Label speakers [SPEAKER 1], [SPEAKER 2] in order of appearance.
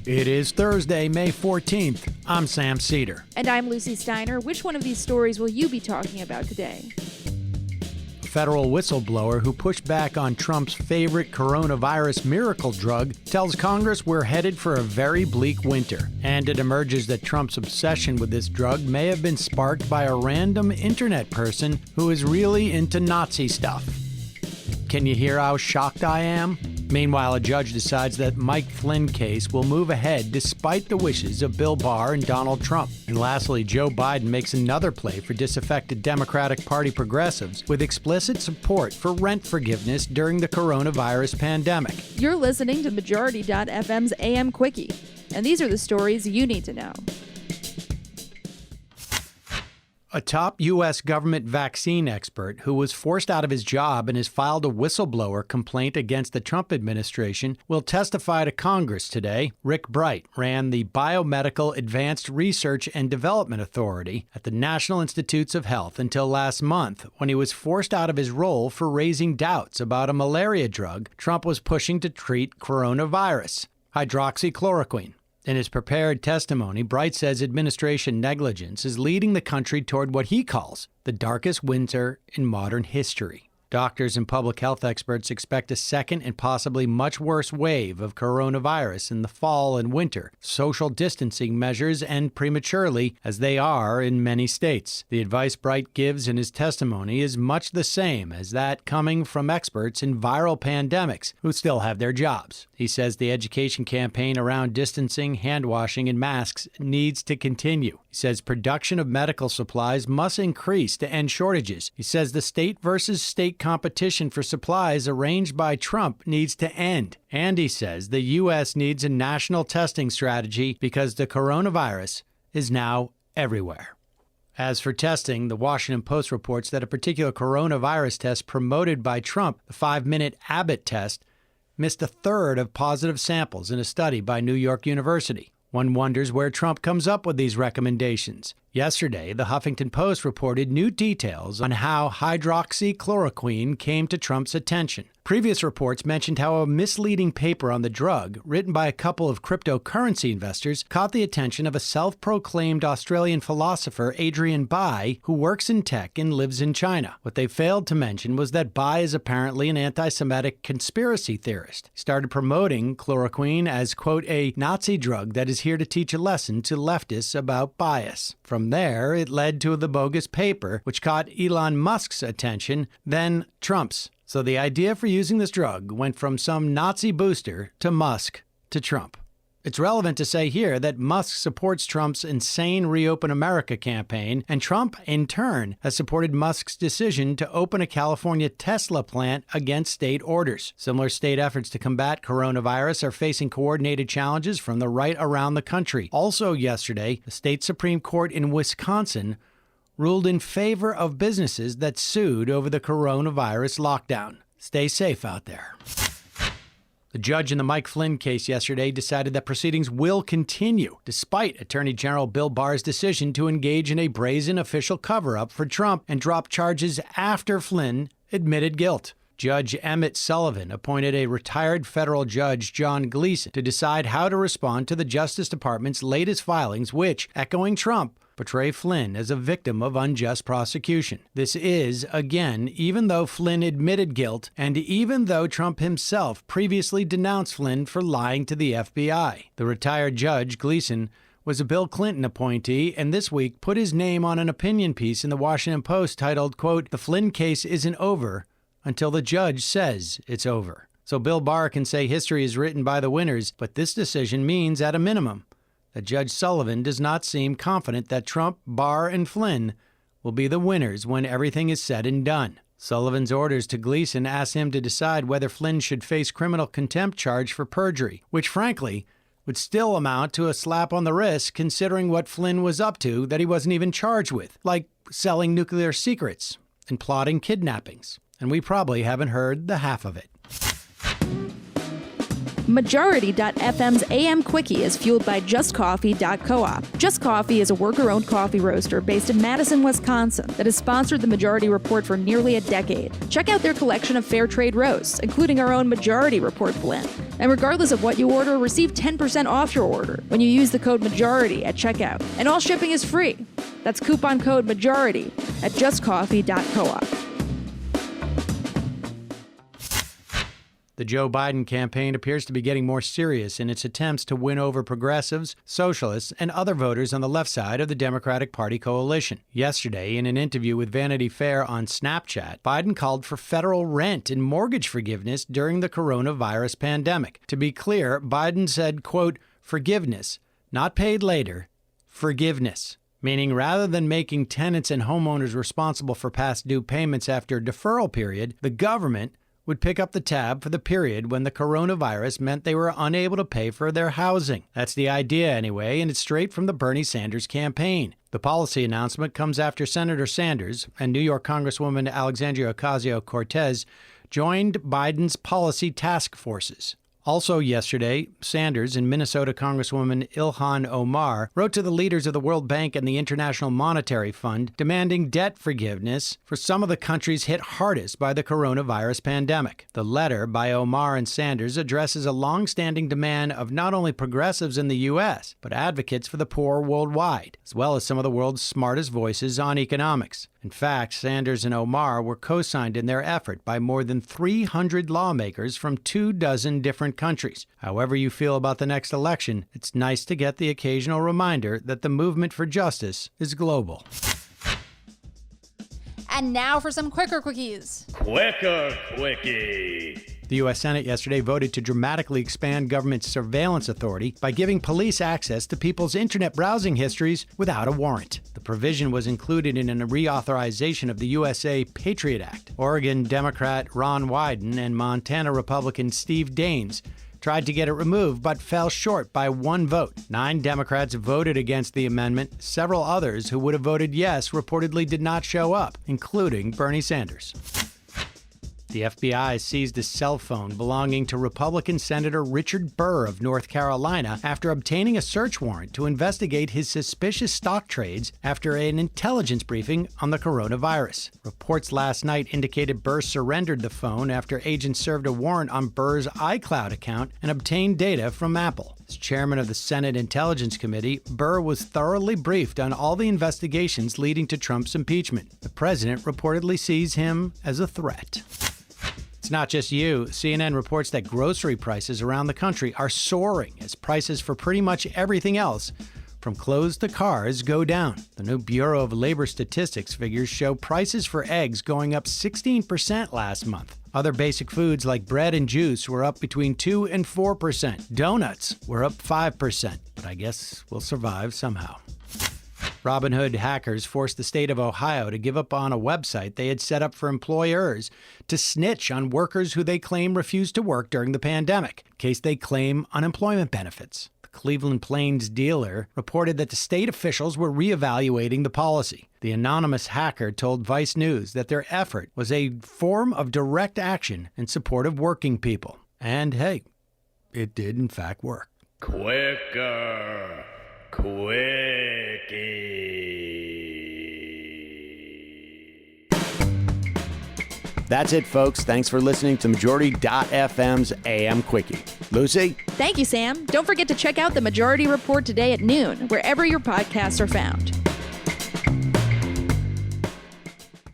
[SPEAKER 1] It is Thursday, May 14th. I'm Sam Cedar.
[SPEAKER 2] And I'm Lucy Steiner. Which one of these stories will you be talking about today?
[SPEAKER 1] A federal whistleblower who pushed back on Trump's favorite coronavirus miracle drug tells Congress we're headed for a very bleak winter. And it emerges that Trump's obsession with this drug may have been sparked by a random internet person who is really into Nazi stuff. Can you hear how shocked I am? Meanwhile, a judge decides that Mike Flynn case will move ahead despite the wishes of Bill Barr and Donald Trump. And lastly, Joe Biden makes another play for disaffected Democratic Party progressives with explicit support for rent forgiveness during the coronavirus pandemic.
[SPEAKER 2] You're listening to Majority.fm's AM Quickie, and these are the stories you need to know.
[SPEAKER 1] A top U.S. government vaccine expert who was forced out of his job and has filed a whistleblower complaint against the Trump administration will testify to Congress today. Rick Bright ran the Biomedical Advanced Research and Development Authority at the National Institutes of Health until last month, when he was forced out of his role for raising doubts about a malaria drug Trump was pushing to treat coronavirus, hydroxychloroquine. In his prepared testimony, Bright says administration negligence is leading the country toward what he calls the darkest winter in modern history. Doctors and public health experts expect a second and possibly much worse wave of coronavirus in the fall and winter. Social distancing measures end prematurely, as they are in many states. The advice Bright gives in his testimony is much the same as that coming from experts in viral pandemics who still have their jobs. He says the education campaign around distancing, hand washing, and masks needs to continue. He says production of medical supplies must increase to end shortages. He says the state versus state competition for supplies arranged by Trump needs to end. And he says the U.S. needs a national testing strategy because the coronavirus is now everywhere. As for testing, the Washington Post reports that a particular coronavirus test promoted by Trump, the 5-minute Abbott test, missed a third of positive samples in a study by New York University. One wonders where Trump comes up with these recommendations. Yesterday, the Huffington Post reported new details on how hydroxychloroquine came to Trump's attention. Previous reports mentioned how a misleading paper on the drug, written by a couple of cryptocurrency investors, caught the attention of a self-proclaimed Australian philosopher, Adrian Bai, who works in tech and lives in China. What they failed to mention was that Bai is apparently an anti-Semitic conspiracy theorist. He started promoting chloroquine as, quote, a Nazi drug that is here to teach a lesson to leftists about bias. From there, it led to the bogus paper, which caught Elon Musk's attention, then Trump's. So the idea for using this drug went from some Nazi booster to Musk to Trump. It's relevant to say here that Musk supports Trump's insane Reopen America campaign, and Trump, in turn, has supported Musk's decision to open a California Tesla plant against state orders. Similar state efforts to combat coronavirus are facing coordinated challenges from the right around the country. Also yesterday, the state Supreme Court in Wisconsin ruled in favor of businesses that sued over the coronavirus lockdown. Stay safe out there. The judge in the Mike Flynn case yesterday decided that proceedings will continue, despite Attorney General Bill Barr's decision to engage in a brazen official cover-up for Trump and drop charges after Flynn admitted guilt. Judge Emmett Sullivan appointed a retired federal judge, John Gleeson, to decide how to respond to the Justice Department's latest filings, which, echoing Trump, portray Flynn as a victim of unjust prosecution. This is, again, even though Flynn admitted guilt and even though Trump himself previously denounced Flynn for lying to the FBI. The retired judge, Gleeson, was a Bill Clinton appointee and this week put his name on an opinion piece in the Washington Post titled, quote, "The Flynn case isn't over until the judge says it's over." So Bill Barr can say history is written by the winners, but this decision means, at a minimum, that Judge Sullivan does not seem confident that Trump, Barr, and Flynn will be the winners when everything is said and done. Sullivan's orders to Gleeson ask him to decide whether Flynn should face criminal contempt charge for perjury, which frankly would still amount to a slap on the wrist considering what Flynn was up to that he wasn't even charged with, like selling nuclear secrets and plotting kidnappings. And we probably haven't heard the half of it.
[SPEAKER 2] Majority.fm's AM Quickie is fueled by JustCoffee.coop. Just Coffee is a worker-owned coffee roaster based in Madison, Wisconsin that has sponsored the Majority Report for nearly a decade. Check out their collection of fair trade roasts, including our own Majority Report blend. And regardless of what you order, receive 10% off your order when you use the code MAJORITY at checkout. And all shipping is free. That's coupon code MAJORITY at justcoffee.coop.
[SPEAKER 1] The Joe Biden campaign appears to be getting more serious in its attempts to win over progressives, socialists, and other voters on the left side of the Democratic Party coalition. Yesterday, in an interview with Vanity Fair on Snapchat, Biden called for federal rent and mortgage forgiveness during the coronavirus pandemic. To be clear, Biden said, quote, forgiveness, not paid later, forgiveness. Meaning rather than making tenants and homeowners responsible for past due payments after a deferral period, the government would pick up the tab for the period when the coronavirus meant they were unable to pay for their housing. That's the idea anyway, and it's straight from the Bernie Sanders campaign. The policy announcement comes after Senator Sanders and New York Congresswoman Alexandria Ocasio-Cortez joined Biden's policy task forces. Also yesterday, Sanders and Minnesota Congresswoman Ilhan Omar wrote to the leaders of the World Bank and the International Monetary Fund demanding debt forgiveness for some of the countries hit hardest by the coronavirus pandemic. The letter by Omar and Sanders addresses a long-standing demand of not only progressives in the U.S., but advocates for the poor worldwide, as well as some of the world's smartest voices on economics. In fact, Sanders and Omar were co-signed in their effort by more than 300 lawmakers from 24 different countries. However you feel about the next election, it's nice to get the occasional reminder that the movement for justice is global.
[SPEAKER 3] And now for some quicker quickies.
[SPEAKER 4] Quicker Quickie.
[SPEAKER 1] The U.S. Senate yesterday voted to dramatically expand government surveillance authority by giving police access to people's internet browsing histories without a warrant. The provision was included in a reauthorization of the USA PATRIOT Act. Oregon Democrat Ron Wyden and Montana Republican Steve Daines tried to get it removed but fell short by one vote. 9 Democrats voted against the amendment. Several others who would have voted yes reportedly did not show up, including Bernie Sanders. The FBI seized a cell phone belonging to Republican Senator Richard Burr of North Carolina after obtaining a search warrant to investigate his suspicious stock trades after an intelligence briefing on the coronavirus. Reports last night indicated Burr surrendered the phone after agents served a warrant on Burr's iCloud account and obtained data from Apple. As chairman of the Senate Intelligence Committee, Burr was thoroughly briefed on all the investigations leading to Trump's impeachment. The president reportedly sees him as a threat. It's not just you. CNN reports that grocery prices around the country are soaring as prices for pretty much everything else, from clothes to cars, go down. The new Bureau of Labor Statistics figures show prices for eggs going up 16% last month. Other basic foods like bread and juice were up between 2 and 4%. Donuts were up 5%, but I guess we'll survive somehow. Robinhood hackers forced the state of Ohio to give up on a website they had set up for employers to snitch on workers who they claim refused to work during the pandemic, in case they claim unemployment benefits. The Cleveland Plains Dealer reported that the state officials were reevaluating the policy. The anonymous hacker told Vice News that their effort was a form of direct action in support of working people. And hey, it did in fact work.
[SPEAKER 4] Quicker Quickie.
[SPEAKER 1] That's it, folks. Thanks for listening to Majority.fm's AM Quickie. Lucy?
[SPEAKER 2] Thank you, Sam. Don't forget to check out the Majority Report today at noon, wherever your podcasts are found.